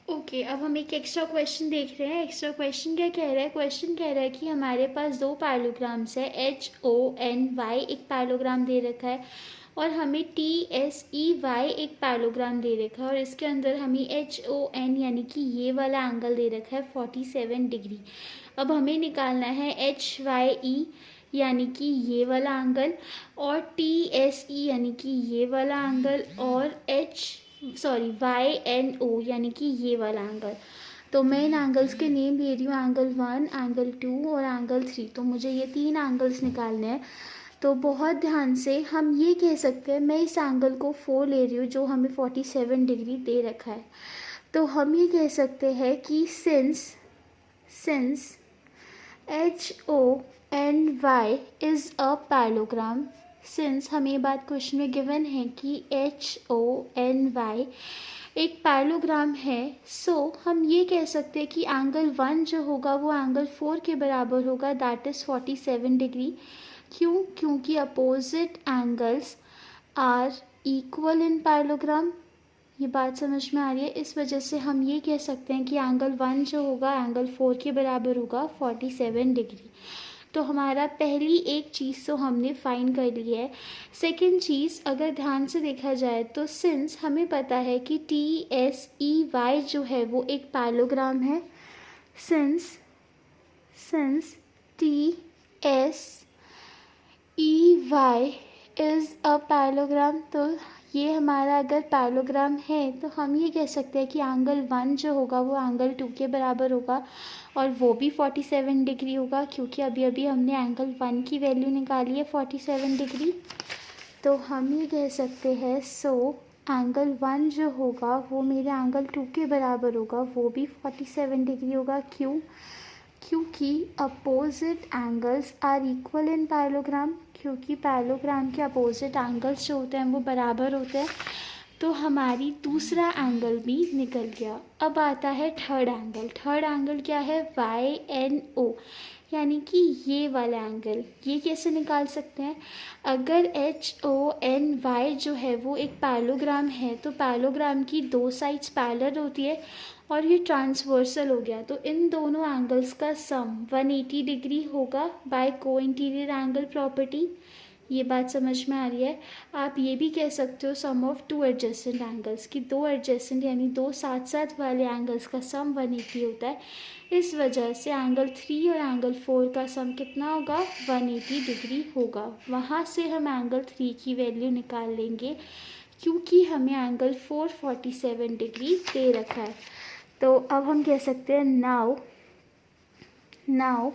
Okay, अब हम एक एक्स्ट्रा क्वेश्चन देख रहे हैं। एक्स्ट्रा क्वेश्चन क्या कह रहा है? क्वेश्चन कह रहा है कि हमारे पास दो पैराग्राम्स है, HONY एक पैराग्राम दे रखा है और हमें TSEY एक पैराग्राम दे रखा है, और इसके अंदर हमें HON यानी कि ये वाला एंगल दे रखा है 47 डिग्री। अब हमें निकालना है HYE यानी कि ये वाला एंगल, और TSE यानी कि ये वाला एंगल, और YNO यानी कि ये वाला एंगल। तो मैं इन एंगल्स के नेम दे रही हूँ, एंगल 1, एंगल 2 और एंगल 3। तो मुझे ये 3 एंगल्स निकालने हैं। तो बहुत ध्यान से हम ये कह सकते हैं, मैं इस एंगल को 4 ले रही हूँ जो हमें 47 डिग्री दे रखा है। तो हम ये कह सकते हैं कि since HONY is a parallelogram, since हमें ये बात क्वेश्चन में गिवन है कि HONY एक पैराग्राम है, सो हम ये कह सकते हैं कि एंगल 1 जो होगा वो एंगल 4 के बराबर होगा, दैट इज़ 47 डिग्री। क्यों? क्योंकि opposite angles are equal in parallelogram. ये बात समझ में आ रही है? इस वजह से हम ये कह सकते हैं कि एंगल 1 जो होगा एंगल 4 के बराबर होगा, 47 डिग्री। तो हमारा पहली एक चीज़ तो हमने फाइंड कर ली है। सेकंड चीज़ अगर ध्यान से देखा जाए तो सिंस हमें पता है कि TSEY जो है वो एक पैराग्राम है, सिंस TSEY इज़ अ पैराग्राम, तो ये हमारा अगर पैराग्राम है तो हम ये कह सकते हैं कि एंगल 1 जो होगा वो एंगल 2 के बराबर होगा, और वो भी 47 डिग्री होगा, क्योंकि अभी अभी हमने एंगल 1 की वैल्यू निकाली है 47 डिग्री। तो हम ये कह सकते हैं एंगल 1 जो होगा वो मेरे एंगल 2 के बराबर होगा, वो भी 47 डिग्री होगा। क्यों? क्योंकि opposite angles are equal in parallelogram, क्योंकि पैराग्राम के अपोजिट एंगल्स जो होते हैं वो बराबर होते हैं। तो हमारी दूसरा एंगल भी निकल गया। अब आता है थर्ड एंगल। थर्ड एंगल क्या है? YNO यानी कि ये वाला एंगल। ये कैसे निकाल सकते हैं? अगर HONY जो है वो एक पैराग्राम है, तो पैराग्राम की दो साइड्स पैरेलल होती है और ये ट्रांसवर्सल हो गया, तो इन दोनों एंगल्स का सम 180 डिग्री होगा बाय को इंटीरियर एंगल प्रॉपर्टी। ये बात समझ में आ रही है? आप ये भी कह सकते हो सम ऑफ टू एडजेसेंट एंगल्स, की दो एडजेसेंट यानी दो साथ साथ वाले एंगल्स का सम 180 होता है। इस वजह से एंगल 3 और एंगल 4 का सम कितना होगा? 180 डिग्री होगा। वहाँ से हम एंगल 3 की वैल्यू निकाल लेंगे, क्योंकि हमें एंगल 4 47 डिग्री दे रखा है। तो अब हम कह सकते हैं नाउ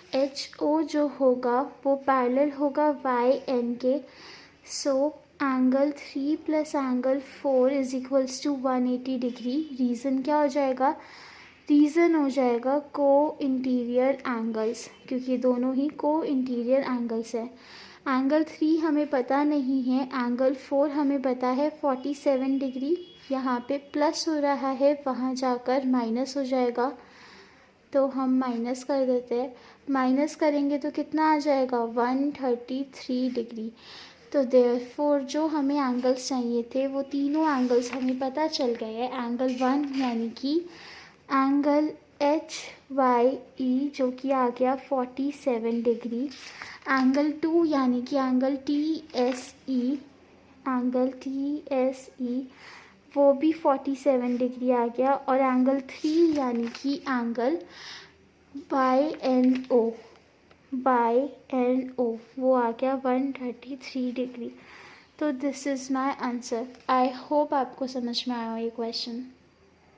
HO जो होगा वो पैरेलल होगा YN के। So angle 3 plus angle 4 is equals to 180 degree. Reason क्या हो जाएगा? रीज़न हो जाएगा को इंटीरियर एंगल्स, क्योंकि दोनों ही को इंटीरियर एंगल्स है। एंगल 3 हमें पता नहीं है, एंगल 4 हमें पता है 47 डिग्री। यहाँ पे प्लस हो रहा है, वहाँ जाकर माइनस हो जाएगा, तो हम माइनस कर देते हैं। माइनस करेंगे तो कितना आ जाएगा? 133 डिग्री। तो देयरफॉर जो हमें एंगल्स चाहिए थे वो तीनों एंगल्स हमें पता चल गए हैं। एंगल 1 यानी कि एंगल HYE जो कि आ गया 47 डिग्री। एंगल 2 यानी कि एंगल TSE वो भी 47 डिग्री आ गया, और एंगल 3 यानी कि एंगल YNO वो आ गया 133 डिग्री। तो this is my answer. I hope आपको समझ में आया ये क्वेश्चन।